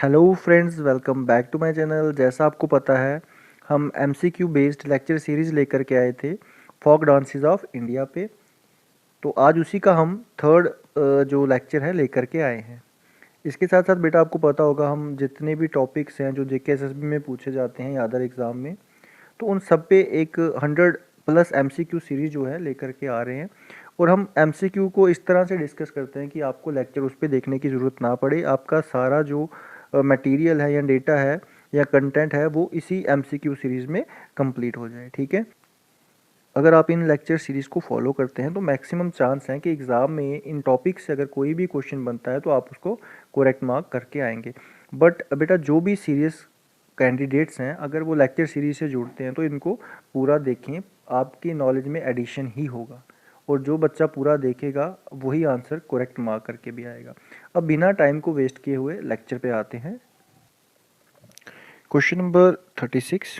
Hello friends, welcome back to my channel. जैसा आपको पता है, हम एमसीक्यू बेस्ड लेक्चर सीरीज़ लेकर के आए थे फोक डांसेस ऑफ इंडिया पे। तो आज उसी का हम थर्ड जो लेक्चर है लेकर के आए हैं। इसके साथ साथ बेटा आपको पता होगा, हम जितने भी टॉपिक्स हैं जो जेके एसएसबी में पूछे जाते हैं या अदर एग्ज़ाम में, तो उन सब पे एक 100+ एमसीक्यू सीरीज जो है लेकर के आ रहे हैं। और हम एमसीक्यू को इस तरह से डिस्कस करते हैं कि आपको लेक्चर उस पर देखने की ज़रूरत ना पड़े। आपका सारा जो मटेरियल है या डेटा है या कंटेंट है वो इसी एमसीक्यू सीरीज़ में कंप्लीट हो जाए। ठीक है, अगर आप इन लेक्चर सीरीज़ को फॉलो करते हैं तो मैक्सिमम चांस हैं कि एग्ज़ाम में इन टॉपिक से अगर कोई भी क्वेश्चन बनता है तो आप उसको करेक्ट मार्क करके आएंगे। बट बेटा जो भी सीरियस कैंडिडेट्स हैं, अगर वो लेक्चर सीरीज से जुड़ते हैं तो इनको पूरा देखें, आपकी नॉलेज में एडिशन ही होगा। और जो बच्चा पूरा देखेगा वही आंसर करेक्ट मार्क करके भी आएगा। अब बिना टाइम को वेस्ट किए हुए लेक्चर पे आते हैं। Question number 36।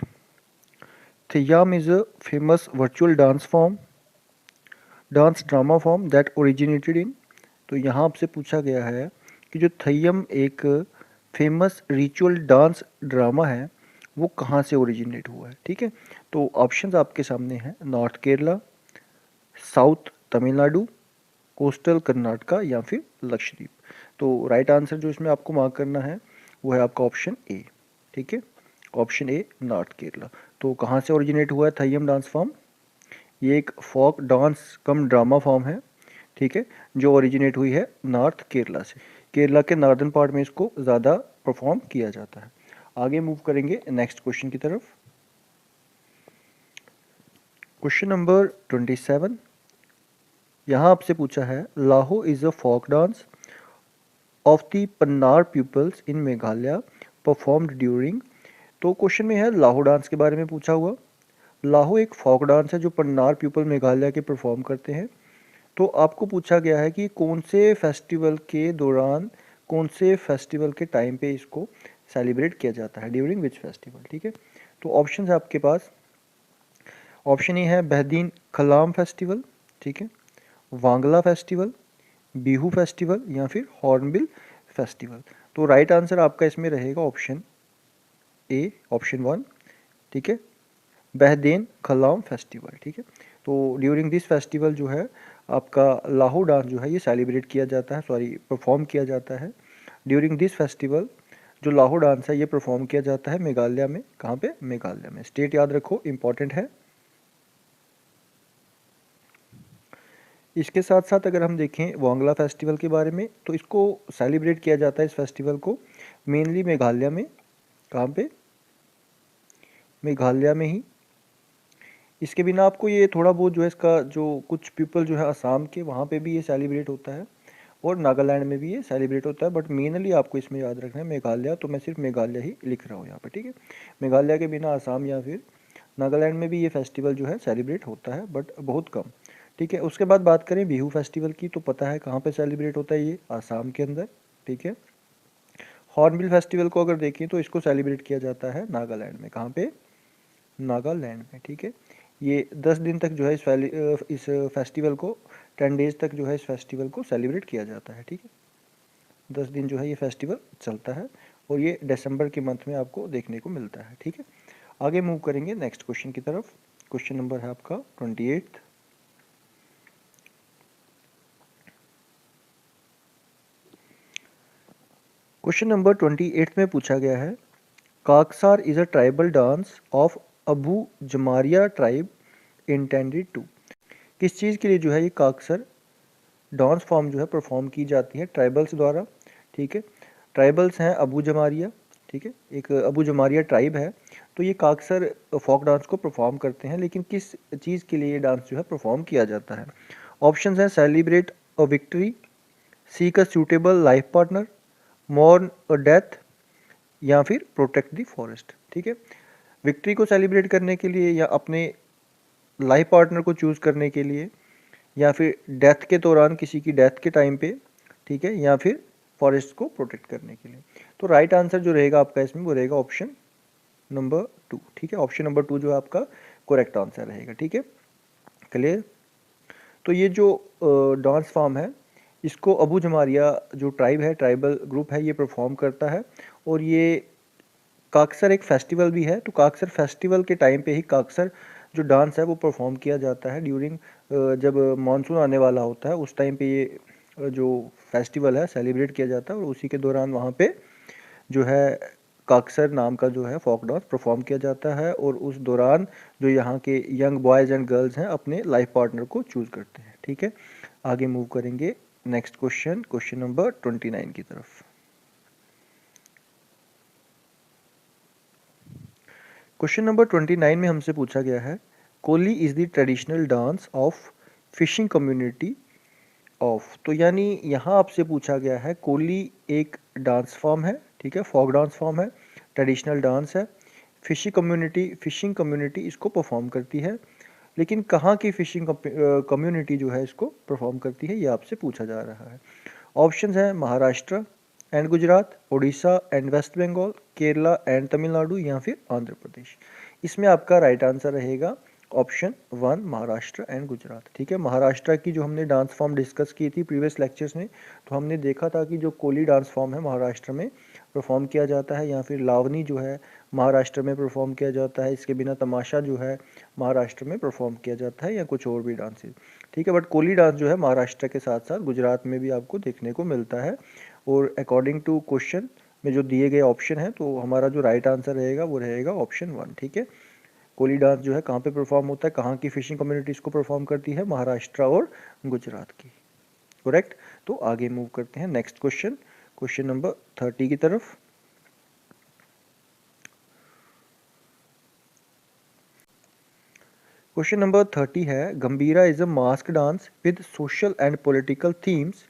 Theyyam is a famous virtual dance drama form that originated in। तो यहाँ आपसे पूछा गया है कि जो थय्यम एक फेमस रिचुअल डांस ड्रामा है वो कहाँ से ओरिजिनेट हुआ है। ठीक है, तो ऑप्शंस आपके सामने हैं, north Kerala, south Tamil Nadu, coastal Karnataka या फिर लक्षद्वीप। तो राइट आंसर जो इसमें आपको मार्क करना है वो है आपका ऑप्शन ए। ठीक है, ऑप्शन ए नॉर्थ केरला। तो कहाँ से ओरिजिनेट हुआ है थय्यम डांस फॉर्म? ये एक फोक डांस कम ड्रामा फॉर्म है, ठीक है, जो ओरिजिनेट हुई है नॉर्थ केरला से। केरला के नॉर्दर्न पार्ट में इसको ज़्यादा परफॉर्म किया जाता है। आगे मूव करेंगे नेक्स्ट क्वेश्चन की तरफ। Question number 27। यहाँ आपसे पूछा है, Laho is a folk dance of the Pnar peoples in Meghalaya performed during. तो क्वेश्चन में है लाहो डांस के बारे में पूछा हुआ। लाहो एक फोक डांस है जो पन्नार पीपल मेघालय के परफॉर्म करते हैं। तो आपको पूछा गया है कि कौन से फेस्टिवल के दौरान, कौन से फेस्टिवल के टाइम पे इसको सेलिब्रेट किया जाता है, ड्यूरिंग विच फेस्टिवल। ठीक है, तो ऑप्शन है आपके पास। ऑप्शन ए है बहदीन खलाम फेस्टिवल, ठीक है, वांगला फेस्टिवल, बिहू फेस्टिवल या फिर हॉर्नबिल फेस्टिवल। तो राइट आंसर आपका इसमें रहेगा ऑप्शन ए, ऑप्शन 1। ठीक है, बहदेन खलाम फेस्टिवल। ठीक है, तो ड्यूरिंग दिस फेस्टिवल जो है आपका लाहो डांस जो है ये सेलिब्रेट किया जाता है, सॉरी परफॉर्म किया जाता है। ड्यूरिंग दिस फेस्टिवल जो लाहो डांस है ये परफॉर्म किया जाता है मेघालय में। कहाँ पे? मेघालय में। स्टेट याद रखो, इंपॉर्टेंट है। इसके साथ साथ अगर हम देखें वांगला फेस्टिवल के बारे में, तो इसको सेलिब्रेट किया जाता है इस फेस्टिवल को मेनली मेघालय में। कहाँ पे? मेघालय में ही। इसके बिना आपको ये थोड़ा बहुत जो है इसका जो कुछ पीपल जो है असम के, वहाँ पे भी ये सेलिब्रेट होता है और नागालैंड में भी ये सेलिब्रेट होता है। बट मेनली आपको इसमें याद रखना है मेघालय, तो मैं सिर्फ मेघालय ही लिख रहा हूँ यहाँ पे। ठीक है, मेघालय के बिना असम या फिर नागालैंड में भी ये फेस्टिवल जो है सेलिब्रेट होता है, बट बहुत कम। ठीक है, उसके बाद बात करें बिहू फेस्टिवल की, तो पता है कहाँ पे सेलिब्रेट होता है, ये आसाम के अंदर। ठीक है, हॉर्नबिल फेस्टिवल को अगर देखें तो इसको सेलिब्रेट किया जाता है नागालैंड में। कहाँ पे? नागालैंड में। ठीक है, ये 10 दिन तक जो है इस फेस्टिवल को, 10 डेज तक जो है इस फेस्टिवल को सेलिब्रेट किया जाता है। ठीक है, 10 दिन जो है ये फेस्टिवल चलता है और ये दिसंबर के मंथ में आपको देखने को मिलता है। ठीक है, आगे मूव करेंगे नेक्स्ट क्वेश्चन की तरफ। क्वेश्चन नंबर है आपका 28। क्वेश्चन नंबर 28 में पूछा गया है, Kaksar is a tribal dance of Abujhmaria tribe intended to. किस चीज़ के लिए जो है ये काकसर डांस फॉर्म जो है परफॉर्म की जाती है ट्राइबल्स द्वारा। ठीक है, ट्राइबल्स हैं अबू जमारिया। ठीक है, एक अबू जमारिया ट्राइब है, तो ये काकसर फोक डांस को परफॉर्म करते हैं। लेकिन किस चीज़ के लिए ये डांस जो है परफॉर्म किया जाता है? ऑप्शंस हैं, celebrate a victory, seek a suitable life partner, mourn a death या फिर प्रोटेक्ट द फॉरेस्ट। ठीक है, विक्ट्री को सेलिब्रेट करने के लिए या अपने लाइफ पार्टनर को चूज़ करने के लिए या फिर डेथ के दौरान, किसी की डेथ के टाइम पे। ठीक है, या फिर फॉरेस्ट को प्रोटेक्ट करने के लिए। तो राइट आंसर जो रहेगा आपका इसमें वो रहेगा ऑप्शन नंबर 2। ठीक है, ऑप्शन नंबर 2 जो है आपका करेक्ट आंसर रहेगा। ठीक है, क्लियर? तो ये जो डांस फॉर्म है इसको अबू जमारिया जो ट्राइब है, ट्राइबल ग्रुप है, ये परफॉर्म करता है। और ये काकसर एक फेस्टिवल भी है, तो काकसर फेस्टिवल के टाइम पे ही काकसर जो डांस है वो परफॉर्म किया जाता है ड्यूरिंग जब मानसून आने वाला होता है, उस टाइम पे ये जो फेस्टिवल है सेलिब्रेट किया जाता है। और उसी के दौरान वहाँ पे जो है काकसर नाम का जो है फोक डांस परफॉर्म किया जाता है। और उस दौरान जो यहाँ के यंग बॉयज़ एंड गर्ल्स हैं अपने लाइफ पार्टनर को चूज़ करते हैं। ठीक है, आगे मूव करेंगे नेक्स्ट क्वेश्चन, क्वेश्चन नंबर 29 की तरफ। क्वेश्चन नंबर 29 में हमसे पूछा गया है, Koli is the traditional dance of fishing community of. तो यानी यहाँ आपसे पूछा गया है कोली एक डांस फॉर्म है, ठीक है, फोक डांस फॉर्म है, ट्रेडिशनल डांस है, फिशिंग कम्युनिटी इसको परफॉर्म करती है, लेकिन कहाँ की फिशिंग कम्युनिटी जो है इसको परफॉर्म करती है, ये आपसे पूछा जा रहा है। ऑप्शंस हैं Maharashtra and Gujarat, Odisha and West Bengal, Kerala and Tamil Nadu, या फिर आंध्र प्रदेश। इसमें आपका राइट आंसर रहेगा ऑप्शन 1 महाराष्ट्र एंड गुजरात। ठीक है, महाराष्ट्र की जो हमने डांस फॉर्म डिस्कस की थी प्रीवियस लेक्चर्स में, तो हमने देखा था कि जो कोली डांस फॉर्म है महाराष्ट्र में परफॉर्म किया जाता है, या फिर लावनी जो है महाराष्ट्र में परफॉर्म किया जाता है, इसके बिना तमाशा जो है महाराष्ट्र में परफॉर्म किया जाता है, या कुछ और भी डांसेस। ठीक है, बट कोली डांस जो है महाराष्ट्र के साथ साथ गुजरात में भी आपको देखने को मिलता है। और अकॉर्डिंग टू क्वेश्चन में जो दिए गए ऑप्शन है, तो हमारा जो राइट आंसर रहेगा वो रहेगा ऑप्शन 1। ठीक है, कोली डांस जो है कहाँ पे परफॉर्म होता है, कहाँ की फिशिंग कम्युनिटीज़ को परफॉर्म करती है, महाराष्ट्र और गुजरात की। करेक्ट। तो आगे मूव करते हैं नेक्स्ट क्वेश्चन, क्वेश्चन नंबर 30 की तरफ। क्वेश्चन नंबर 30 है, Gambhira is a mask dance with social and political themes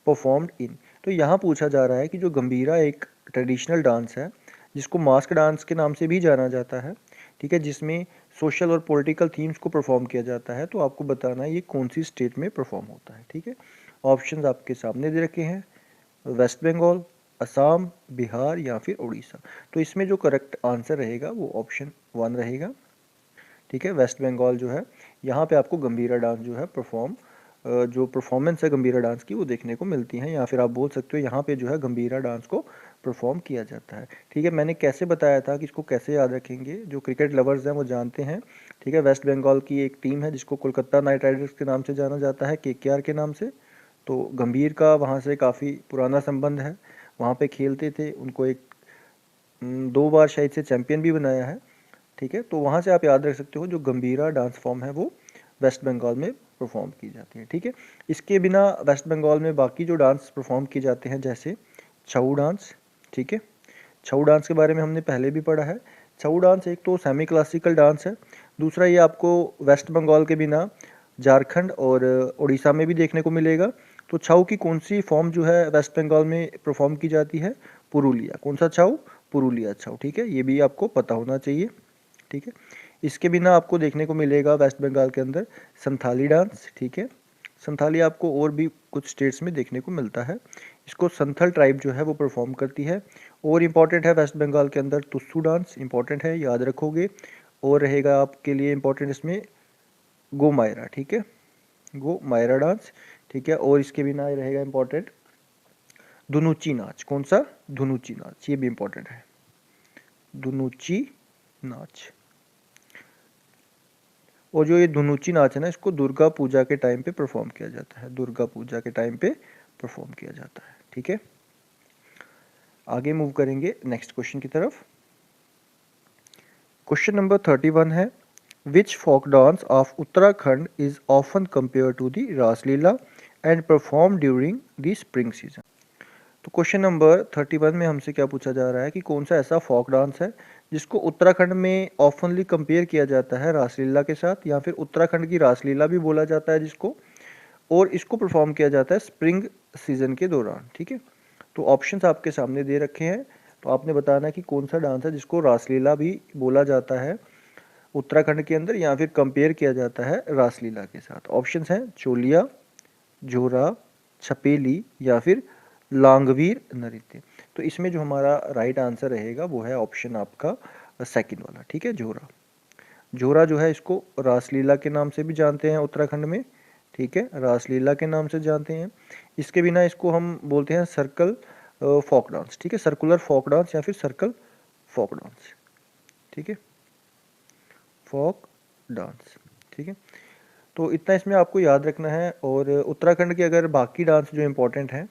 performed in. तो यहाँ पूछा जा रहा है कि जो गंभीरा एक ट्रेडिशनल डांस है जिसको मास्क डांस के नाम से भी जाना जाता है, ठीक है, जिसमें सोशल और पॉलिटिकल थीम्स को परफॉर्म किया जाता है, तो आपको बताना है ये कौन सी स्टेट में परफॉर्म होता है। ठीक है, ऑप्शंस आपके सामने दे रखे हैं, वेस्ट बंगाल, असम, बिहार, या फिर उड़ीसा। तो इसमें जो करेक्ट आंसर रहेगा वो ऑप्शन 1 रहेगा। ठीक है, वेस्ट बंगाल जो है यहाँ पे आपको गंभीरा डांस जो है जो परफॉर्मेंस है गंभीरा डांस की वो देखने को मिलती हैं, या फिर आप बोल सकते हो यहाँ पे जो है गंभीरा डांस को परफॉर्म किया जाता है। ठीक है, मैंने कैसे बताया था कि इसको कैसे याद रखेंगे, जो क्रिकेट लवर्स हैं वो जानते हैं। ठीक है, वेस्ट बंगाल की एक टीम है जिसको कोलकाता नाइट राइडर्स के नाम से जाना जाता है, KKR के नाम से। तो गंभीर का वहाँ से काफ़ी पुराना संबंध है, वहाँ पे खेलते थे, उनको एक 2 बार शायद से चैम्पियन भी बनाया है। ठीक है, तो वहाँ से आप याद रख सकते हो जो गंभीरा डांस फॉर्म है वो वेस्ट बंगाल में परफॉर्म की जाती है। ठीक है, इसके बिना वेस्ट बंगाल में बाकी जो डांस परफॉर्म किए जाते हैं जैसे छऊ डांस। ठीक है, छऊ डांस के बारे में हमने पहले भी पढ़ा है। छऊ डांस एक तो सेमी क्लासिकल डांस है, दूसरा ये आपको वेस्ट बंगाल के बिना झारखंड और उड़ीसा में भी देखने को मिलेगा। तो छऊ की कौन सी फॉर्म जो है वेस्ट बंगाल में परफॉर्म की जाती है, पुरुलिया। कौन सा छऊ, पुरुलिया छऊ। ठीक है, ये भी आपको पता होना चाहिए। ठीक है, इसके बिना आपको देखने को मिलेगा वेस्ट बंगाल के अंदर संथाली डांस। ठीक है, संथाली आपको और भी कुछ स्टेट्स में देखने को मिलता है, इसको संथल ट्राइब जो है वो परफॉर्म करती है। और इम्पॉर्टेंट है वेस्ट बंगाल के अंदर तुस्सू डांस, इम्पॉर्टेंट है, याद रखोगे। और रहेगा आपके लिए इम्पॉर्टेंट इसमें गो मायरा। ठीक है, गो मायरा डांस। ठीक है, और इसके बिना रहेगा इम्पॉर्टेंट धुनुची नाच। कौन सा, धुनुची नाच, ये भी इम्पॉर्टेंट है, धुनुची नाच। और जो ये धुनुची नाच है ना, इसको दुर्गा पूजा के टाइम पे परफॉर्म किया जाता है, दुर्गा पूजा के टाइम पे परफॉर्म किया जाता है। ठीक है, आगे मूव करेंगे नेक्स्ट क्वेश्चन की तरफ। क्वेश्चन नंबर 31 है, which folk dance of Uttarakhand is often compare to the Raslila and perform during the spring season. तो क्वेश्चन नंबर 31 में हमसे क्या पूछा जा रहा है कि कौन सा ऐसा फोक डांस है जिसको उत्तराखंड में ऑफनली कंपेयर किया जाता है रासलीला के साथ, या फिर उत्तराखंड की रासलीला भी बोला जाता है जिसको, और इसको परफॉर्म किया जाता है स्प्रिंग सीजन के दौरान। ठीक है, तो ऑप्शंस आपके सामने दे रखे हैं, तो आपने बताना है कि कौन सा डांस है जिसको रासलीला भी बोला जाता है उत्तराखंड के अंदर, या फिर कंपेयर किया जाता है रासलीला के साथ। ऑप्शंस हैं चोलिया, जोरा, छपेली, या फिर लांगवीर नृत्य। तो इसमें जो हमारा राइट आंसर रहेगा वो है ऑप्शन आपका सेकंड वाला। ठीक है, जोरा। जोरा जो है इसको रासलीला के नाम से भी जानते हैं उत्तराखंड में। ठीक है, रासलीला के नाम से जानते हैं। इसके बिना इसको हम बोलते हैं सर्कल फोक डांस, ठीक है, सर्कुलर फोक डांस या फिर सर्कल फोक डांस, ठीक है, फोक डांस, ठीक है। तो इतना इसमें आपको याद रखना है। और उत्तराखंड के अगर बाकी डांस जो इम्पोर्टेंट हैं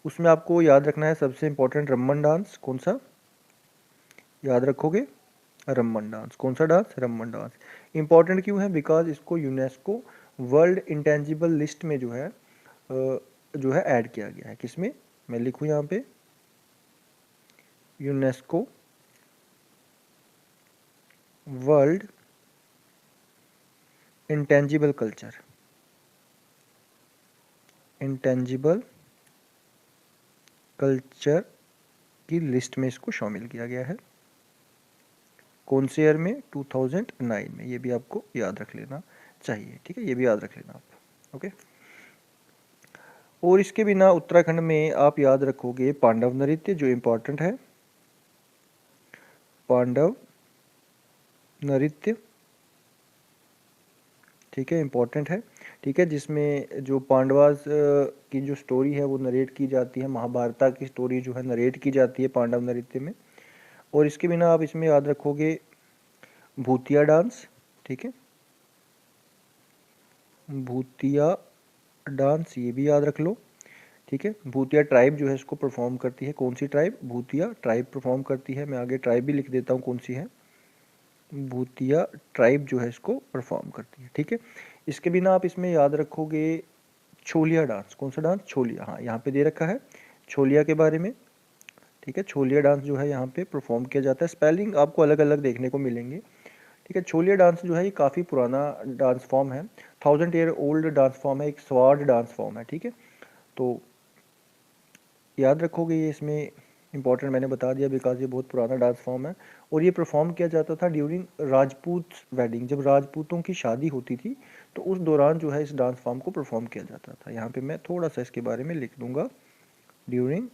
उसमें आपको याद रखना है सबसे इम्पोर्टेंट रम्मन डांस। कौन सा याद रखोगे? रम्मन डांस। कौन सा डांस? रम्मन डांस। इम्पॉर्टेंट क्यों है? बिकॉज इसको यूनेस्को वर्ल्ड इंटेंजिबल लिस्ट में जो है ऐड किया गया है। किसमें? मैं लिखूँ यहाँ पे, UNESCO world intangible culture, intangible culture की लिस्ट में इसको शामिल किया गया है। कौन से ईयर में? 2009 में। ये भी आपको याद रख लेना चाहिए, ठीक है, ये भी याद रख लेना आप, ओके। और इसके बिना उत्तराखंड में आप याद रखोगे पांडव नृत्य, जो इम्पोर्टेंट है, पांडव नृत्य, ठीक है, इम्पोर्टेंट है, ठीक है, जिसमें जो पांडवास की जो स्टोरी है वो नरेट की जाती है, महाभारत की स्टोरी जो है नरेट की जाती है पांडव नृत्य में। और इसके बिना आप इसमें याद रखोगे भूतिया डांस, ठीक है, भूतिया डांस, ये भी याद रख लो, ठीक है। भूतिया ट्राइब जो है इसको परफॉर्म करती है। कौन सी ट्राइब? भूतिया ट्राइब परफॉर्म करती है। मैं आगे ट्राइब भी लिख देता हूँ कौन सी है। भूतिया ट्राइब जो है इसको परफॉर्म करती है, ठीक है। इसके बिना आप इसमें याद रखोगे छोलिया डांस। कौन सा डांस? छोलिया, हाँ, यहाँ पे दे रखा है छोलिया के बारे में, ठीक है। छोलिया डांस जो है यहाँ पे परफॉर्म किया जाता है। स्पेलिंग आपको अलग अलग देखने को मिलेंगे, ठीक है। छोलिया डांस जो है ये काफ़ी पुराना डांस फॉर्म है, 1000 ईयर ओल्ड डांस फॉर्म है, एक स्वार्ड डांस फॉर्म है, ठीक है। तो याद रखोगे ये, इसमें इंपॉर्टेंट मैंने बता दिया बिकॉज ये बहुत पुराना डांस फॉर्म है। और ये परफॉर्म किया जाता था ड्यूरिंग राजपूत वेडिंग, जब राजपूतों की शादी होती थी तो उस दौरान जो है इस डांस फॉर्म को परफॉर्म किया जाता था। यहाँ पे मैं थोड़ा सा इसके बारे में लिख दूंगा, ड्यूरिंग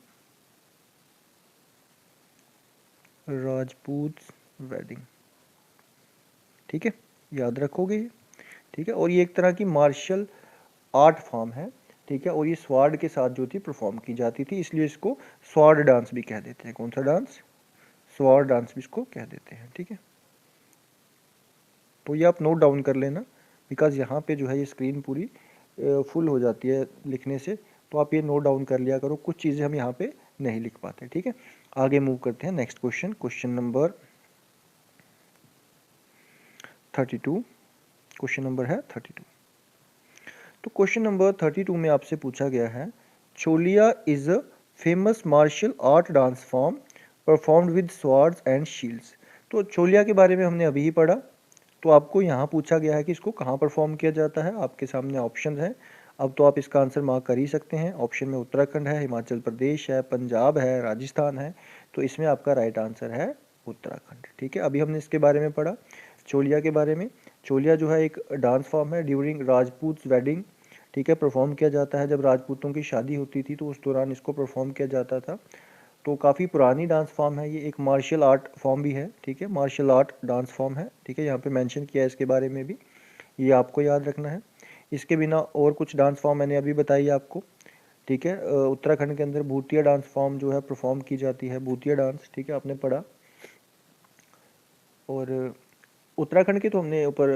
राजपूत वेडिंग, ठीक है, याद रखोगे, ठीक है। और ये एक तरह की मार्शल आर्ट फॉर्म है, ठीक है, और ये स्वार्ड के साथ जो थी परफॉर्म की जाती थी, इसलिए इसको स्वार्ड डांस भी कह देते हैं। कौन सा डांस? स्वार्ड डांस भी इसको कह देते हैं, ठीक है। तो ये आप नोट डाउन कर लेना बिकॉज यहाँ पे जो है ये स्क्रीन पूरी फुल हो जाती है लिखने से, तो आप ये नोट डाउन कर लिया करो, कुछ चीज़ें हम यहाँ पे नहीं लिख पाते, ठीक है। आगे मूव करते हैं next question, question number 32, question number है 32। तो क्वेश्चन नंबर 32 में आपसे पूछा गया है, Choliya is a famous martial art dance form performed with swords and shields. तो छोलिया के बारे में हमने अभी ही पढ़ा, तो आपको यहाँ पूछा गया है कि इसको कहाँ परफॉर्म किया जाता है। आपके सामने ऑप्शन है, अब तो आप इसका आंसर मार्क कर ही सकते हैं। ऑप्शन में उत्तराखंड है, हिमाचल प्रदेश है, पंजाब है, राजस्थान है, तो इसमें आपका राइट आंसर है उत्तराखंड, ठीक है। अभी हमने इसके बारे में पढ़ा, छोलिया के बारे में। छोलिया जो है एक डांस फॉर्म है, ड्यूरिंग राजपूत वेडिंग, ठीक है, परफॉर्म किया जाता है। जब राजपूतों की शादी होती थी तो उस दौरान इसको परफॉर्म किया जाता था। तो काफ़ी पुरानी डांस फॉर्म है ये, एक मार्शल आर्ट फॉर्म भी है, ठीक है, मार्शल आर्ट डांस फॉर्म है, ठीक है, यहाँ पे मेंशन किया है इसके बारे में भी, ये आपको याद रखना है। इसके बिना और कुछ डांस फॉर्म मैंने अभी बताई आपको, ठीक है। उत्तराखंड के अंदर भूतिया डांस फॉर्म जो है परफॉर्म की जाती है, भूतिया डांस, ठीक है, आपने पढ़ा। और उत्तराखंड के तो हमने ऊपर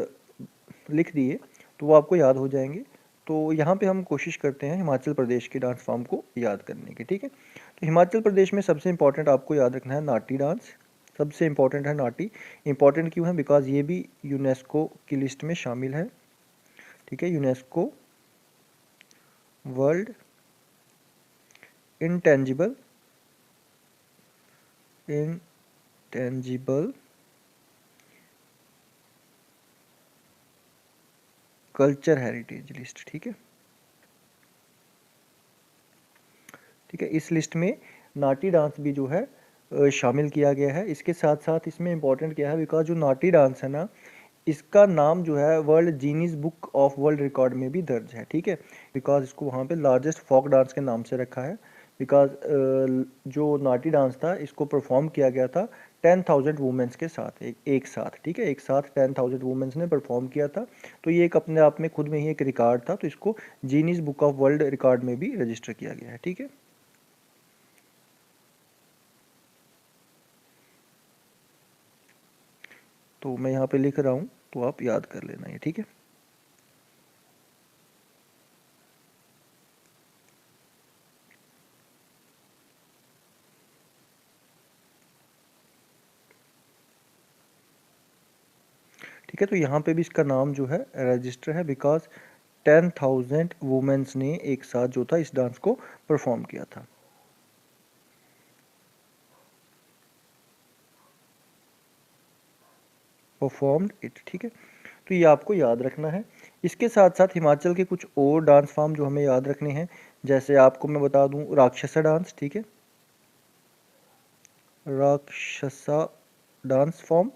लिख दिए, तो वो आपको याद हो जाएंगे। तो यहाँ पे हम कोशिश करते हैं हिमाचल प्रदेश के डांस फॉर्म को याद करने की, ठीक है। तो हिमाचल प्रदेश में सबसे इम्पॉर्टेंट आपको याद रखना है नाटी डांस, सबसे इम्पॉर्टेंट है नाटी। इम्पॉर्टेंट क्यों है? बिकॉज ये भी यूनेस्को की लिस्ट में शामिल है, ठीक है, UNESCO world intangible culture heritage list, ठीक है, ठीक है। इस लिस्ट में नाटी डांस भी जो है शामिल किया गया है। इसके साथ साथ इसमें इम्पॉर्टेंट क्या है, बिकॉज जो नाटी डांस है ना, इसका नाम जो है world Guinness book of world record में भी दर्ज है, ठीक है, बिकॉज इसको वहाँ पे लार्जेस्ट फोक डांस के नाम से रखा है। बिकॉज जो नाटी डांस था इसको परफॉर्म किया गया था 10,000 वुमेंस के साथ, एक साथ, ठीक है, एक साथ 10,000 वुमेंस ने परफॉर्म किया था। तो ये एक अपने आप में खुद में ही एक रिकॉर्ड था, तो इसको जीनीज बुक ऑफ वर्ल्ड रिकॉर्ड में भी रजिस्टर किया गया है, ठीक है। तो मैं यहाँ पे लिख रहा हूँ, तो आप याद कर लेना ये, ठीक है। ठीक है, तो यहाँ पे भी इसका नाम जो है रजिस्टर है, बिकॉज 10,000 वुमेन्स ने एक साथ जो था इस डांस को परफॉर्म किया था। परफॉर्म्ड इट, ठीक है, तो ये आपको याद रखना है। इसके साथ साथ हिमाचल के कुछ और डांस फॉर्म जो हमें याद रखने हैं, जैसे आपको मैं बता दूं राक्षसा डांस, ठीक है, राक्षसा डांस फॉर्म,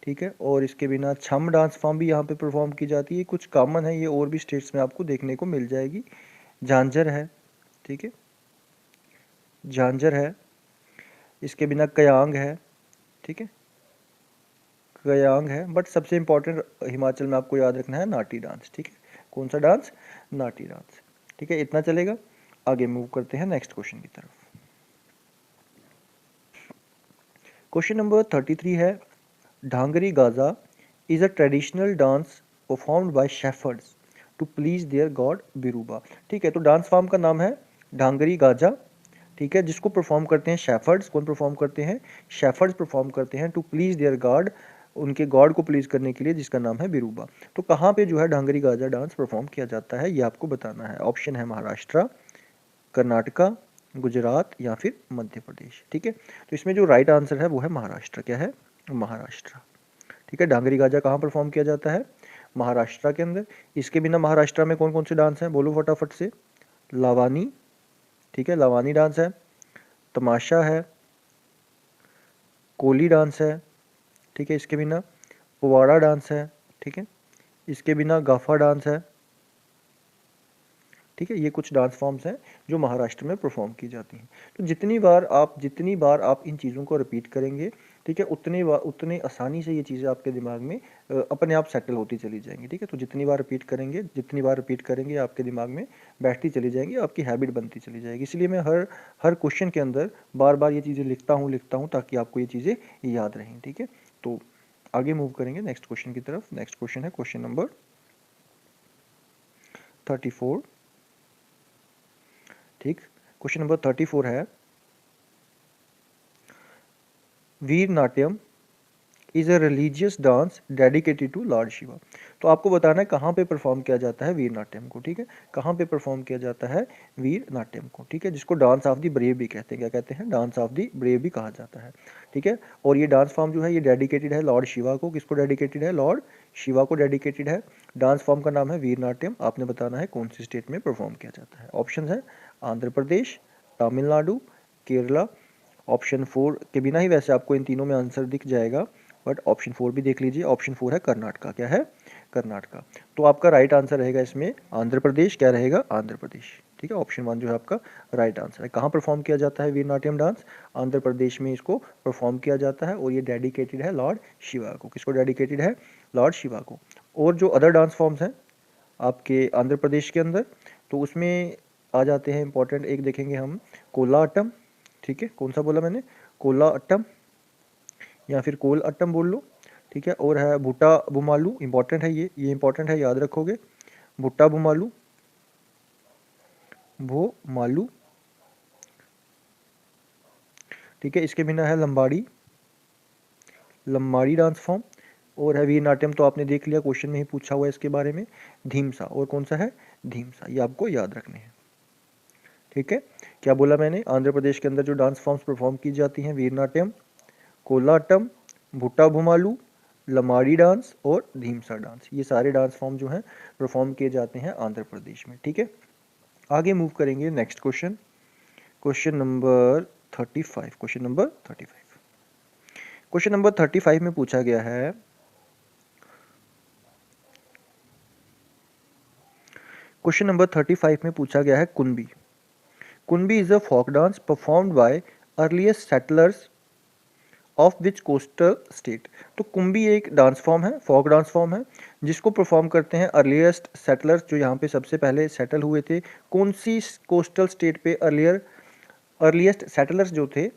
ठीक है, और इसके बिना छम डांस फॉर्म भी यहाँ पे परफॉर्म की जाती है, कुछ कॉमन है, ये और भी स्टेट्स में आपको देखने को मिल जाएगी। झांझर है, ठीक है, झांझर है, इसके बिना कयांग है, ठीक है, कयांग है, बट सबसे इम्पोर्टेंट हिमाचल में आपको याद रखना है नाटी डांस, ठीक है, कौन सा डांस, नाटी डांस, ठीक है, इतना चलेगा। आगे मूव करते हैं नेक्स्ट क्वेश्चन की तरफ। क्वेश्चन नंबर 33 है, Dhangari Gaja is a traditional dance performed by shepherds to please their god Biruba, ठीक है, तो डांस फॉर्म का नाम है ढांगरी गाजा, ठीक है, जिसको परफॉर्म करते हैं शेफर्ड्स। कौन परफॉर्म करते हैं, शेफर्ड्स परफॉर्म करते हैं टू प्लीज देयर गॉड, उनके गॉड को प्लीज करने के लिए, जिसका नाम है बिरूबा। तो कहाँ पे जो है ढांगरी गाजा डांस परफॉर्म किया जाता है, ये आपको बताना है। ऑप्शन है महाराष्ट्र, कर्नाटका, गुजरात या फिर मध्य प्रदेश, ठीक है, तो इसमें जो राइट आंसर है वो है महाराष्ट्र। क्या है, महाराष्ट्र, ठीक है। ढांगरी गाजा कहाँ परफॉर्म किया जाता है, महाराष्ट्र के अंदर। इसके बिना महाराष्ट्र में कौन कौन से डांस हैं, बोलो फटाफट से। लावानी, ठीक है, लावानी डांस है, तमाशा है, कोली डांस है, ठीक है, इसके बिना पुवाड़ा डांस है, ठीक है, इसके बिना गाफा डांस है, ठीक है, ये कुछ डांस फॉर्म्स हैं जो महाराष्ट्र में परफॉर्म की जाती हैं। तो जितनी बार आप इन चीज़ों को रिपीट करेंगे, ठीक है, उतने आसानी से ये चीज़ें आपके दिमाग में अपने आप सेटल होती चली जाएंगी, ठीक है। तो जितनी बार रिपीट करेंगे आपके दिमाग में बैठती चली जाएंगी, आपकी हैबिट बनती चली जाएगी। इसलिए मैं हर क्वेश्चन के अंदर बार बार ये चीज़ें लिखता हूँ ताकि आपको ये चीज़ें याद रहें, ठीक है। तो आगे मूव करेंगे नेक्स्ट क्वेश्चन की तरफ। नेक्स्ट क्वेश्चन है क्वेश्चन नंबर 34, ठीक, क्वेश्चन नंबर 34 है, Veera Natyam is a religious dance dedicated to lord Shiva. तो आपको बताना है कहाँ पे परफॉर्म किया जाता है वीर नाट्यम को, ठीक है, कहाँ पे परफॉर्म किया जाता है वीर नाट्यम को, ठीक है, जिसको डांस ऑफ द ब्रेव भी कहते हैं। क्या कहते हैं, डांस ऑफ द ब्रेव भी कहा जाता है, ठीक है। और ये डांस फॉर्म जो है ये डेडिकेटेड है लॉर्ड शिवा को। किसको डेडिकेटेड है, लॉर्ड शिवा को डेडिकेटेड है। डांस फॉर्म का नाम है वीर नाट्यम। आपने बताना है कौन सी स्टेट में परफॉर्म किया जाता है। ऑप्शन है आंध्र प्रदेश, तमिलनाडु, केरला। ऑप्शन 4 के बिना ही वैसे आपको इन तीनों में आंसर दिख जाएगा, बट ऑप्शन 4 भी देख लीजिए। ऑप्शन 4 है कर्नाटका। क्या है, कर्नाटका। तो आपका राइट आंसर रहेगा इसमें आंध्र प्रदेश। क्या रहेगा, आंध्र प्रदेश, ठीक है। ऑप्शन 1 जो है आपका राइट आंसर है। कहाँ परफॉर्म किया जाता है वीर नाट्यम डांस, आंध्र प्रदेश में इसको परफॉर्म किया जाता है, और ये डेडिकेटेड है लॉर्ड शिवा को। किसको डेडिकेटेड है, लॉर्ड शिवा को। और जो अदर डांस फॉर्म्स हैं आपके आंध्र प्रदेश के अंदर, तो उसमें आ जाते हैं इंपॉर्टेंट, एक देखेंगे हम कोला अट्टम, ठीक है, कौन सा बोला मैंने, कोला अट्टम या फिर कोल अट्टम बोल लो, ठीक है। और है भुट्टा बुमालू, इंपॉर्टेंट है ये इंपॉर्टेंट है, याद रखोगे। भुट्टा बुमालू, भो मालू, ठीक है। इसके बिना है लंबाड़ी, लंबाड़ी डांस फॉर्म। और है वीर नाट्यम, तो आपने देख लिया, क्वेश्चन में ही पूछा हुआ है इसके बारे में, धीमसा। और कौन सा है, धीमसा। ये आपको याद रखने हैं, ठीक है। क्या बोला मैंने, आंध्र प्रदेश के अंदर जो डांस फॉर्म्स परफॉर्म की जाती हैं, वीर नाट्यम, कोलाटम, भुट्टा भुमालू, लमाड़ी डांस और धीमसा डांस। ये सारे डांस फॉर्म जो हैं परफॉर्म किए जाते हैं आंध्र प्रदेश में, ठीक है। आगे मूव करेंगे next question, question number 35। Question number 35 में पूछा गया है, क्वेश्चन नंबर 35 में पूछा गया है Kunbi. Kunbi is a folk dance performed by earliest settlers of which coastal state. तो कुंबी एक डांस फॉर्म है, फोक डांस फॉर्म है, जिसको परफॉर्म करते हैं अर्लीस्ट सेटलर्स, जो यहाँ पे सबसे पहले सेटल हुए थे। कौन सी कोस्टल स्टेट पे अर्लीस्ट सेटलर्स जो थे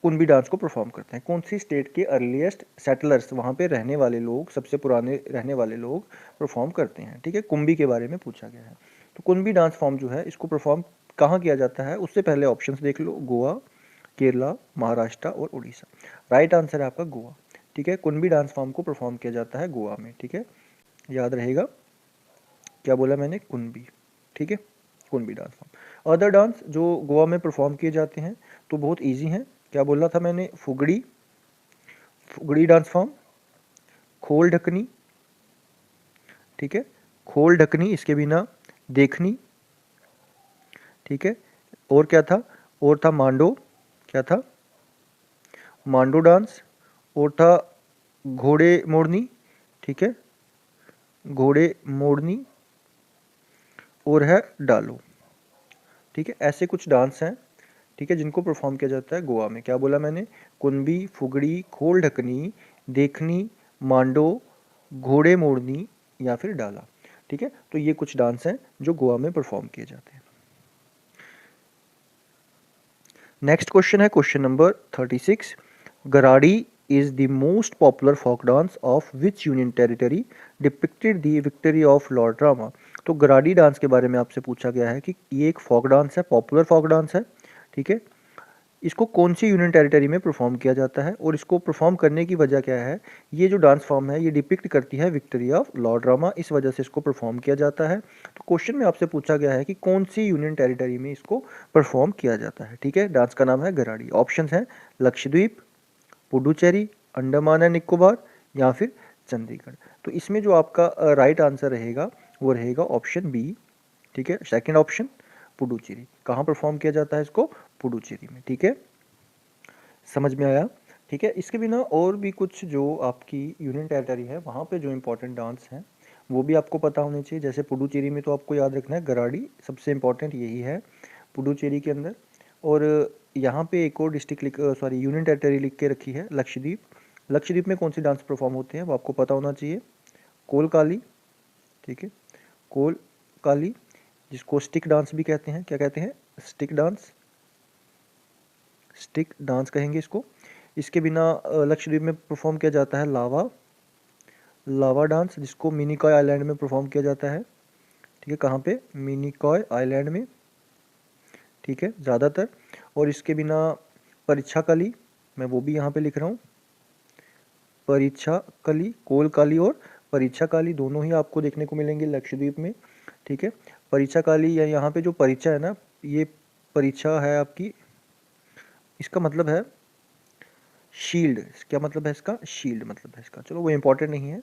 कुनबी डांस को परफॉर्म करते हैं? कौन सी स्टेट के अर्लीस्ट सेटलर्स, वहाँ पे रहने वाले लोग, सबसे पुराने रहने वाले लोग परफॉर्म करते हैं। ठीक है, कुंबी के बारे में पूछा गया है। तो कुनबी डांस फॉर्म जो है इसको परफॉर्म कहाँ किया जाता है, उससे पहले ऑप्शंस देख लो, गोवा, केरला, महाराष्ट्र और उड़ीसा। राइट आंसर है आपका गोवा। ठीक है, कुनबी डांस फॉर्म को परफॉर्म किया जाता है गोवा में। ठीक है, याद रहेगा, क्या बोला मैंने, कुनबी। ठीक है, कुनबी डांस फॉर्म। अदर डांस जो गोवा में परफॉर्म किए जाते हैं तो बहुत इजी हैं। क्या बोला था मैंने, फुगड़ी, फुगड़ी डांस फॉर्म, खोल ढकनी, ठीक है, खोल ढकनी, इसके बिना देखनी, ठीक है, और क्या था, और था मांडो, क्या था, मांडो डांस, और था घोड़े मोड़नी, ठीक है, घोड़े मोड़नी, और है डालो। ठीक है, ऐसे कुछ डांस हैं, ठीक है, जिनको परफॉर्म किया जाता है गोवा में। क्या बोला मैंने, कुनबी, फुगड़ी, खोल ढकनी, देखनी, मांडो, घोड़े मोड़नी या फिर डाला। ठीक है, तो ये कुछ डांस हैं जो गोवा में परफॉर्म किए जाते हैं। नेक्स्ट क्वेश्चन है question number 36। गराड़ी is the most popular folk dance of which union territory depicted the victory of Lord Rama। तो गराड़ी डांस के बारे में आपसे पूछा गया है कि ये एक फोक डांस है, पॉपुलर फोक डांस है। ठीक है, इसको कौन सी यूनियन टेरिटरी में परफॉर्म किया जाता है और इसको परफॉर्म करने की वजह क्या है। ये जो डांस फॉर्म है ये डिपिक्ट करती है विक्ट्री ऑफ लॉर्ड रामा, इस वजह से इसको परफॉर्म किया जाता है। तो क्वेश्चन में आपसे पूछा गया है कि कौन सी यूनियन टेरिटरी में इसको परफॉर्म किया जाता है। ठीक है, डांस का नाम है गराड़ी। ऑप्शन है लक्षद्वीप, पुडुचेरी, अंडमान एंड निकोबार या फिर चंडीगढ़। तो इसमें जो आपका राइट आंसर रहेगा वो रहेगा ऑप्शन बी। ठीक है, सेकंड ऑप्शन पुडुचेरी। कहाँ परफॉर्म किया जाता है इसको, पुडुचेरी में। ठीक है, समझ में आया। ठीक है, इसके बिना और भी कुछ जो आपकी यूनियन टेरिटरी है वहाँ पे जो इम्पोर्टेंट डांस हैं वो भी आपको पता होने चाहिए। जैसे पुडुचेरी में तो आपको याद रखना है गराड़ी, सबसे इम्पोर्टेंट यही है पुडुचेरी के अंदर। और यहाँ पे एक और डिस्ट्रिक्ट यूनियन टेरिटरी लिख के रखी है, लक्षद्वीप। लक्षद्वीप में कौन सी डांस परफॉर्म होते हैं वो आपको पता होना चाहिए, कोलकाली। ठीक है, कोलकाली, जिसको स्टिक डांस भी कहते हैं। क्या कहते हैं, स्टिक डांस, स्टिक डांस कहेंगे इसको। इसके बिना लक्षद्वीप में परफॉर्म किया जाता है लावा, लावा डांस, जिसको मिनिकॉय आइलैंड में परफॉर्म किया जाता है। ठीक है, कहाँ पे, मिनिकॉय आइलैंड में। ठीक है, ज़्यादातर। और इसके बिना परीक्षा कली, मैं वो भी यहाँ पे लिख रहा हूँ, परीक्षा कली, कोलकाली और परीक्षा काली दोनों ही आपको देखने को मिलेंगे लक्षद्वीप में। ठीक है, परीक्षा काली या यहाँ पे जो परीक्षा है ना, ये परीक्षा है आपकी, इसका मतलब है शील्ड। क्या मतलब है इसका, शील्ड मतलब है इसका। चलो वो इंपॉर्टेंट नहीं है।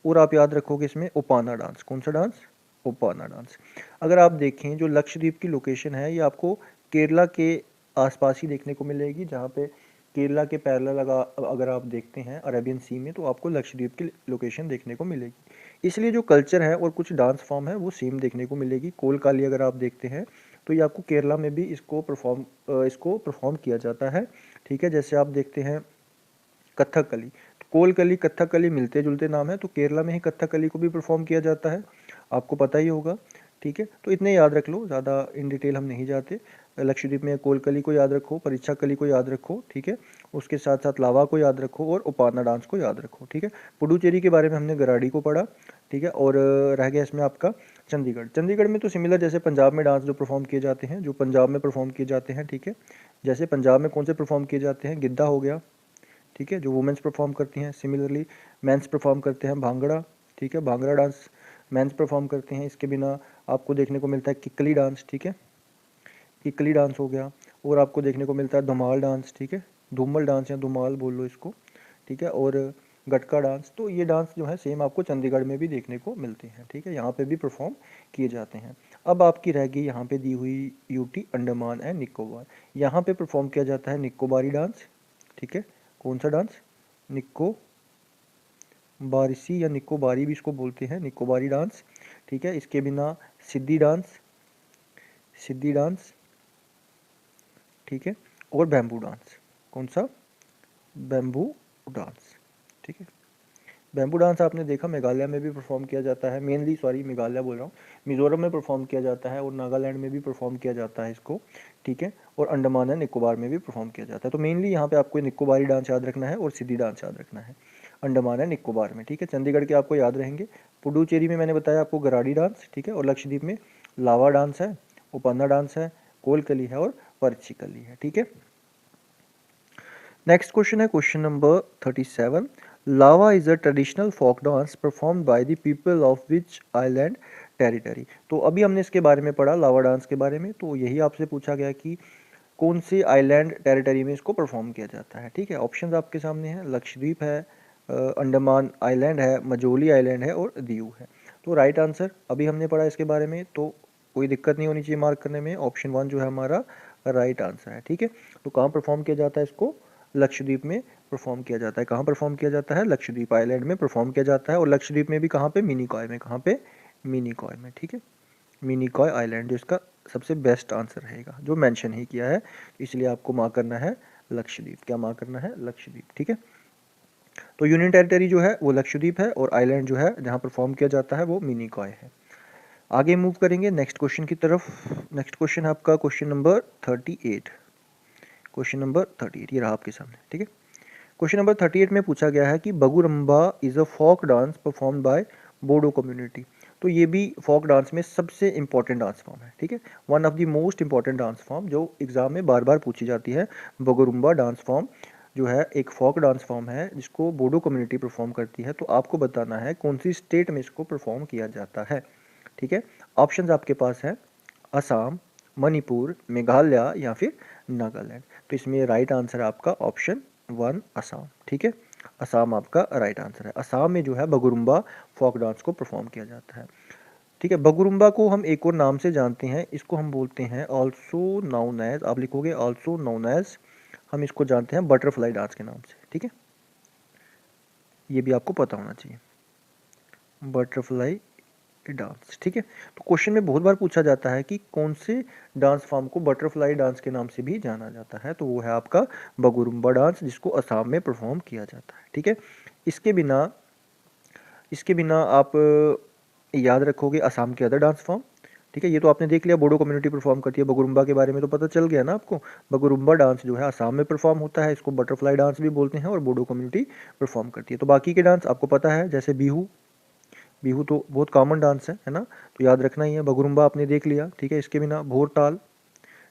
और आप याद रखोगे इसमें ओपाना डांस, कौन सा डांस, ओपाना डांस। अगर आप देखें जो लक्षद्वीप की लोकेशन है ये आपको केरला के आसपास ही देखने को मिलेगी, जहाँ पे केरला के पैरेलल अगर आप देखते हैं अरेबियन सी में तो आपको लक्षद्वीप की लोकेशन देखने को मिलेगी। इसलिए जो कल्चर है और कुछ डांस फॉर्म है वो सेम देखने को मिलेगी। कोलकाली अगर आप देखते हैं तो ये आपको केरला में भी इसको परफॉर्म किया जाता है। ठीक है, जैसे आप देखते हैं कथकली, तो कोलकली कथकली मिलते जुलते नाम है, तो केरला में ही कथकली को भी परफॉर्म किया जाता है, आपको पता ही होगा। ठीक है, तो इतने याद रख लो, ज़्यादा इन डिटेल हम नहीं जाते। लक्षद्वीप में कोलकली को याद रखो, परीक्षा कली को याद रखो। ठीक है, उसके साथ साथ लावा को याद रखो और उपाना डांस को याद रखो। ठीक है, पुडुचेरी के बारे में हमने गराड़ी को पढ़ा। ठीक है, और रह गया इसमें आपका चंडीगढ़। चंडीगढ़ में तो सिमिलर जैसे पंजाब में डांस जो परफॉर्म किए जाते हैं, जो पंजाब में परफॉर्म किए जाते हैं। ठीक है, जैसे पंजाब में कौन से परफॉर्म किए जाते हैं, गिद्धा हो गया। ठीक है, जो वुमेंस परफॉर्म करती हैं। सिमिलरली मेंस परफॉर्म करते हैं भांगड़ा। ठीक है, भांगड़ा डांस मेंस परफॉर्म करते हैं। इसके बिना आपको देखने को मिलता है किकली डांस। ठीक है, किकली डांस हो गया। और आपको देखने को मिलता है धमाल डांस। ठीक है, धूमल डांस या धुमाल बोल लो इसको। ठीक है, और गटका डांस। तो ये डांस जो है सेम आपको चंडीगढ़ में भी देखने को मिलते हैं। ठीक है, यहाँ पे भी परफॉर्म किए जाते हैं। अब आपकी रह गई यहाँ पे दी हुई यूटी अंडमान एंड निकोबार। यहाँ पे परफॉर्म किया जाता है निकोबारी डांस। ठीक है, कौन सा डांस, निकोबारिसी या निकोबारी भी इसको बोलते हैं, निकोबारी डांस। ठीक है, इसके बिना सिद्धि डांस, सिद्धि डांस। ठीक है, और बैम्बू डांस। कौन सा? Bamboo dance. ठीक है, बैम्बू डांस आपने देखा मेघालय में भी परफॉर्म किया जाता है, मेनली सॉरी मेघालय बोल रहा हूँ, मिजोरम में परफॉर्म किया जाता है और नागालैंड में भी परफॉर्म किया जाता है इसको। ठीक है, और अंडमान एंड निकोबार में भी परफॉर्म किया जाता है। तो मेनली यहाँ पे आपको निकोबारी डांस याद रखना है और सिद्धि डांस याद रखना है अंडमान एंड निकोबार में। ठीक है, चंडीगढ़ के आपको याद रहेंगे। पुडुचेरी में मैंने बताया आपको गराडी डांस। ठीक है, और लक्षद्वीप में लावा डांस है, उपाना डांस है, कोलकली है और परचिकली है। ठीक है, नेक्स्ट क्वेश्चन है question number 37। Lava is a traditional folk dance performed by the people of which island territory. तो अभी हमने इसके बारे में पढ़ा, लावा डांस के बारे में। तो यही आपसे पूछा गया कि कौन से आइलैंड टेरिटरी में इसको परफॉर्म किया जाता है। ठीक है, ऑप्शंस आपके सामने हैं, लक्षद्वीप है, अंडमान आइलैंड है, मजोली आइलैंड है और दीव है। तो राइट आंसर अभी हमने पढ़ा इसके बारे में, तो कोई दिक्कत नहीं होनी चाहिए मार्क करने में। ऑप्शन 1 जो है हमारा राइट आंसर है। ठीक है, तो कहाँ परफॉर्म किया जाता है इसको? लक्षद्वीप में परफॉर्म किया जाता है। कहाँ परफॉर्म किया जाता है? लक्षद्वीप आइलैंड में परफॉर्म किया जाता है। और लक्षद्वीप में भी कहाँ पे? मिनिकॉय में। कहाँ पे? मिनिकॉय में। ठीक है, मिनिकॉय आइलैंड जो इसका सबसे बेस्ट आंसर रहेगा, जो मेंशन ही किया है, इसलिए आपको मार्क करना है लक्षद्वीप। क्या मार्क करना है? लक्षद्वीप। ठीक है, तो यूनियन टेरिटरी जो है वो लक्षद्वीप है और आइलैंड जो है जहाँ परफॉर्म किया जाता है वो मिनिकॉय है। आगे मूव करेंगे नेक्स्ट क्वेश्चन की तरफ। नेक्स्ट क्वेश्चन है आपका क्वेश्चन नंबर 38। क्वेश्चन नंबर 38 ये रहा आपके सामने। ठीक है, क्वेश्चन नंबर 38 में पूछा गया है कि Bagurumba is a folk dance perform by Bodo community. तो ये भी फोक डांस में सबसे इंपॉर्टेंट डांस फॉर्म है। ठीक है, one of the most important dance form जो एग्जाम में बार बार पूछी जाती है। बगुरुम्बा डांस फॉर्म जो है एक फोक डांस फॉर्म है जिसको बोडो कम्युनिटी परफॉर्म करती है। तो आपको बताना है कौन सी स्टेट में इसको परफॉर्म किया जाता है। ठीक है, ऑप्शंस आपके पास है असम, मणिपुर, मेघालय या फिर नागालैंड। तो इसमें राइट आंसर है आपका ऑप्शन 1 असम। ठीक है, असम आपका राइट आंसर है। असम में जो है बगुरुम्बा फोक डांस को परफॉर्म किया जाता है। ठीक है, बगुरुम्बा को हम एक और नाम से जानते हैं, इसको हम बोलते हैं ऑल्सो नोन एज, आप लिखोगे ऑल्सो नोन एज, हम इसको जानते हैं बटरफ्लाई डांस के नाम से। ठीक है, ये भी आपको पता होना चाहिए, बटरफ्लाई डांस। ठीक है, तो क्वेश्चन में बहुत बार पूछा जाता है कि कौन से डांस फॉर्म को बटरफ्लाई डांस के नाम से भी जाना जाता है। तो वो है आपका बगुरुम्बा डांस जिसको असम में परफॉर्म किया जाता है। ठीक है, इसके बिना आप याद रखोगे असम के अदर डांस फॉर्म। ठीक है, ये तो आपने देख लिया बोडो कम्युनिटी परफॉर्म करती है, बगुरुम्बा के बारे में तो पता चल गया ना आपको। बगुरुम्बा डांस जो है असम में परफॉर्म होता है, इसको बटरफ्लाई डांस भी बोलते हैं और बोडो कम्युनिटी परफॉर्म करती है। तो बाकी के डांस आपको पता है, जैसे बिहू, बिहू तो बहुत कॉमन डांस है ना, तो याद रखना ही है। बगुरुम्बा आपने देख लिया। ठीक है, इसके बिना भोर ताल।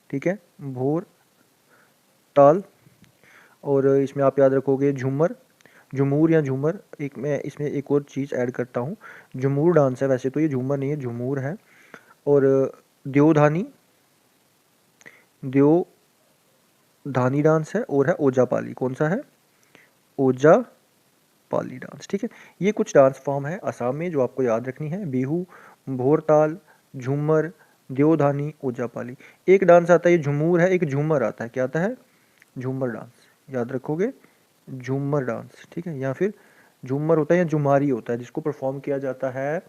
ठीक है, भोर ताल, और इसमें आप याद रखोगे झूमर, झुमूर या झूमर। एक मैं इसमें एक और चीज़ ऐड करता हूँ, झुमूर डांस है, वैसे तो ये झूमर नहीं है, झुमूर है। और देवधानी, देवधानी डांस है और है ओजापाली। कौन सा है? ओजा पाली डांस। ठीक है, ये कुछ डांस फॉर्म है असम में जो आपको याद रखनी है, बिहू, भोरताल, झूमर, देवधानी, ओजापाली। एक डांस आता है ये झूमूर है, एक झूमर आता है, क्या आता है? झूमर डांस, याद रखोगे झूमर डांस। ठीक है, या फिर झूमर होता है या झुमारी होता है जिसको परफॉर्म किया जाता है,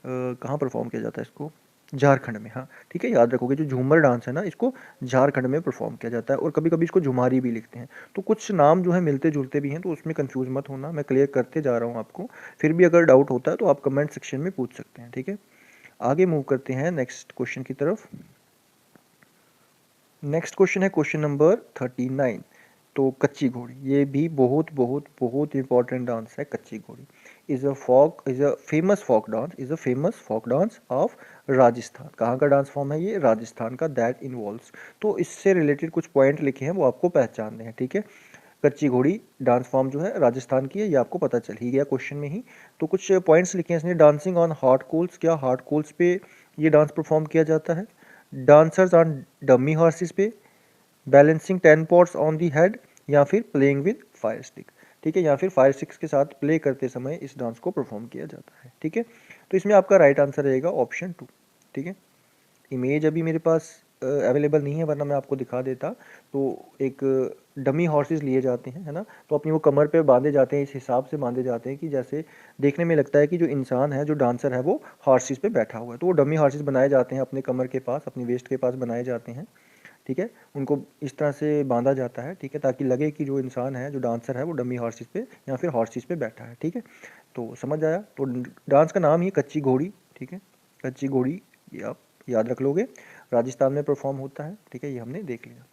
कहाँ परफॉर्म किया जाता है इसको? झारखंड में। हाँ ठीक है, याद रखोगे जो झूमर डांस है ना, इसको झारखंड में परफॉर्म किया जाता है और कभी कभी इसको झुमारी भी लिखते हैं। तो कुछ नाम जो है मिलते जुलते भी हैं, तो उसमें कंफ्यूज मत होना, मैं क्लियर करते जा रहा हूँ आपको। फिर भी अगर डाउट होता है तो आप कमेंट सेक्शन में पूछ सकते हैं। ठीक है, आगे मूव करते हैं नेक्स्ट क्वेश्चन की तरफ। नेक्स्ट क्वेश्चन है क्वेश्चन नंबर 39। तो कच्ची घोड़ी, ये भी बहुत बहुत बहुत इंपॉर्टेंट डांस है। Kachchhi Ghodi is a famous folk dance of Rajasthan. कहाँ का डांस फॉर्म है ये? राजस्थान का। दैट इन्वॉल्व्स, तो इससे रिलेटेड कुछ पॉइंट लिखे हैं वो आपको पहचानने हैं। ठीक है, कच्ची घोड़ी डांस फॉर्म जो है राजस्थान की है, ये आपको पता चल ही गया क्वेश्चन में ही। तो कुछ पॉइंट्स लिखे हैं इसने, डांसिंग ऑन हॉट कोल्स, क्या हॉट कोल्स पे ये डांस परफॉर्म किया जाता है? डांसर्स ऑन डमी हॉर्सेस पे, balancing 10 pots on the head, या फिर प्लेइंग विद फायर स्टिक। ठीक है, या फिर फायर स्टिक्स के साथ प्ले करते समय इस डांस को परफॉर्म किया जाता है। ठीक है, तो इसमें आपका राइट आंसर रहेगा ऑप्शन 2। ठीक है, इमेज अभी मेरे पास अवेलेबल नहीं है, वरना मैं आपको दिखा देता। तो एक डमी हॉर्सेस लिए जाते हैं, है ना, तो अपनी वो कमर पे बांधे जाते हैं, इस हिसाब से बांधे जाते हैं कि जैसे देखने में लगता है कि जो इंसान है, जो डांसर है, वो हॉर्सेस पे बैठा हुआ है। तो वो डमी हॉर्सेस बनाए जाते हैं अपने कमर के पास, अपनी वेस्ट के पास बनाए जाते हैं। ठीक है, उनको इस तरह से बांधा जाता है, ठीक है, ताकि लगे कि जो इंसान है, जो डांसर है, वो डमी हॉर्सेस पे या फिर हॉर्सेस पे बैठा है, ठीक है। तो समझ आया। तो डांस का नाम ही कच्ची घोड़ी, ठीक है, कच्ची घोड़ी, ये आप याद रख लोगे। राजस्थान में परफॉर्म होता है, ठीक है, ये हमने देख लिया।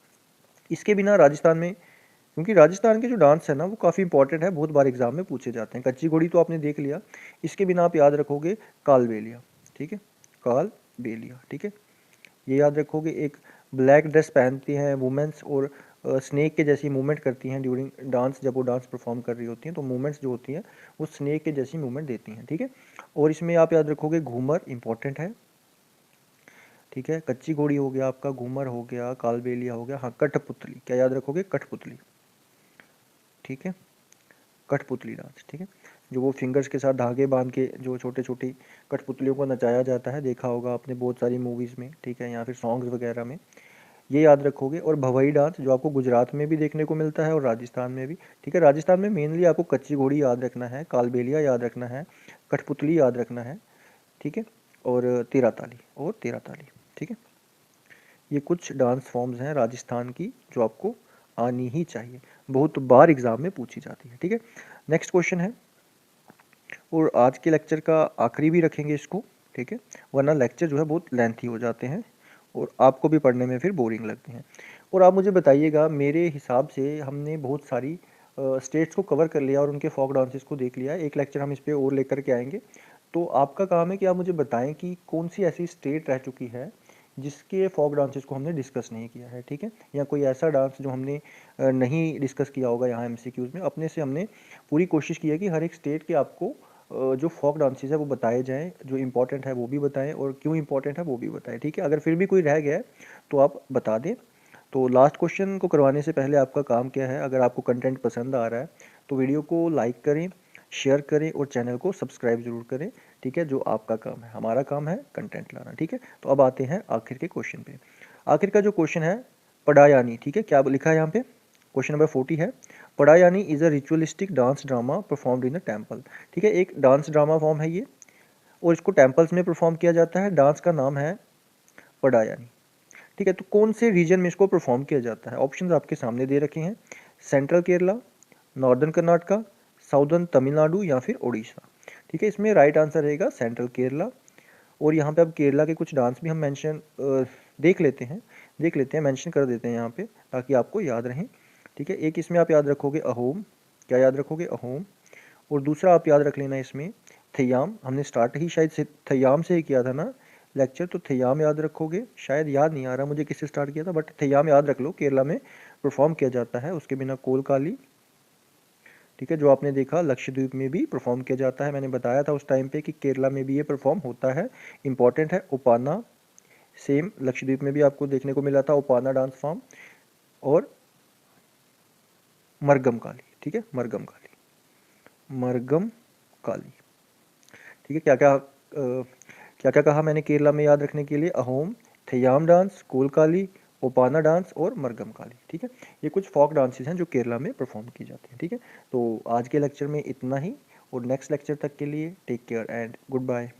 इसके बिना राजस्थान में, क्योंकि राजस्थान के जो डांस है ना वो काफ़ी इंपॉर्टेंट है, बहुत बार एग्जाम में पूछे जाते हैं। कच्ची घोड़ी तो आपने देख लिया, इसके बिना आप याद रखोगे कालबेलिया, ठीक है, कालबेलिया, ठीक है, ये याद रखोगे। एक ब्लैक ड्रेस पहनती हैं वुमेंस और स्नेक के जैसी मूवमेंट करती हैं ड्यूरिंग डांस, जब वो डांस परफॉर्म कर रही होती हैं तो मूवमेंट्स जो होती हैं वो स्नेक के जैसी मूवमेंट देती हैं, ठीक है। और इसमें आप याद रखोगे घूमर इंपॉर्टेंट है, ठीक है, कच्ची घोड़ी हो गया आपका, घूमर हो गया, कालबेलिया हो गया, हाँ कठपुतली, क्या याद रखोगे, कठपुतली, ठीक है, कठपुतली डांस, ठीक है, जो वो फिंगर्स के साथ धागे बांध के जो छोटे छोटी कठपुतलियों को नचाया जाता है, देखा होगा आपने बहुत सारी मूवीज़ में, ठीक है, या फिर सॉन्ग्स वगैरह में, ये याद रखोगे। और भवई डांस जो आपको गुजरात में भी देखने को मिलता है और राजस्थान में भी, ठीक है। राजस्थान में मेनली आपको कच्ची घोड़ी याद रखना है, कालबेलिया याद रखना है, कठपुतली याद रखना है, ठीक है, और तेरा ताली, ठीक है। ये कुछ डांस फॉर्म्स हैं राजस्थान की जो आपको आनी ही चाहिए, बहुत बार एग्जाम में पूछी जाती है, ठीक है। नेक्स्ट क्वेश्चन है, और आज के लेक्चर का आखिरी भी रखेंगे इसको, ठीक है, वरना लेक्चर जो है बहुत लेंथी हो जाते हैं और आपको भी पढ़ने में फिर बोरिंग लगते हैं। और आप मुझे बताइएगा, मेरे हिसाब से हमने बहुत सारी स्टेट्स को कवर कर लिया और उनके फोक डांसेस को देख लिया है। एक लेक्चर हम इस पर और लेकर के आएंगे। तो आपका काम है कि आप मुझे बताएं कि कौन सी ऐसी स्टेट रह चुकी है जिसके फोक डांसेस को हमने डिस्कस नहीं किया है, ठीक है, या कोई ऐसा डांस जो हमने नहीं डिस्कस किया होगा यहाँ एमसीक्यूज में। अपने से हमने पूरी कोशिश की है कि हर एक स्टेट के आपको जो फोक डांसेस है वो बताए जाएं, जो इम्पोर्टेंट है वो भी बताएं और क्यों इम्पोर्टेंट है वो भी बताएं, ठीक है। अगर फिर भी कोई रह गया है तो आप बता दें। तो लास्ट क्वेश्चन को करवाने से पहले आपका काम क्या है, अगर आपको कंटेंट पसंद आ रहा है तो वीडियो को लाइक करें, शेयर करें और चैनल को सब्सक्राइब जरूर करें, ठीक है, जो आपका काम है। हमारा काम है कंटेंट लाना, ठीक है। तो अब आते हैं आखिर के क्वेश्चन पे। आखिर का जो क्वेश्चन है, पडायानी, ठीक है, क्या लिखा है यहाँ पे, क्वेश्चन नंबर 40 है, Padayani is a ritualistic dance drama performed in a temple, ठीक है, एक डांस ड्रामा फॉर्म है ये और इसको टेम्पल्स में परफॉर्म किया जाता है। डांस का नाम है पडायानी, ठीक है। तो कौन से रीजन में इसको परफॉर्म किया जाता है, ऑप्शंस आपके सामने दे रखे हैं, central Kerala, northern Karnataka, southern Tamil Nadu या फिर उड़ीसा, ठीक है। इसमें राइट आंसर रहेगा सेंट्रल केरला। और यहाँ पे अब केरला के कुछ डांस भी हम मेंशन देख लेते हैं मेंशन कर देते हैं यहाँ पे ताकि आपको याद रहें, ठीक है। एक इसमें आप याद रखोगे अहोम, क्या याद रखोगे, अहोम। और दूसरा आप याद रख लेना इसमें थयाम, हमने स्टार्ट ही शायद से थयाम से ही किया था ना लेक्चर, तो थयाम याद रखोगे। शायद याद नहीं आ रहा मुझे किससे स्टार्ट किया था, बट थयाम याद रख लो, केरला में परफॉर्म किया जाता है। उसके बिना कोलकाली, ठीक है, जो आपने देखा लक्षद्वीप में भी परफॉर्म किया जाता है। मैंने बताया था उस टाइम पे कि केरला में भी ये परफॉर्म होता है, इंपॉर्टेंट है। उपाना, सेम लक्षद्वीप में भी आपको देखने को मिला था उपाना डांस फॉर्म। और मरगम काली, ठीक है, मरगम काली, मरगम काली, ठीक है। क्या क्या कहा मैंने केरला में याद रखने के लिए, अहोम, थयाम डांस, कोलकाली, ओपाना डांस और मरगम काली, ठीक है। ये कुछ फोक डांसेस हैं जो केरला में परफॉर्म की जाती हैं, ठीक है। तो आज के लेक्चर में इतना ही और नेक्स्ट लेक्चर तक के लिए take care and good bye.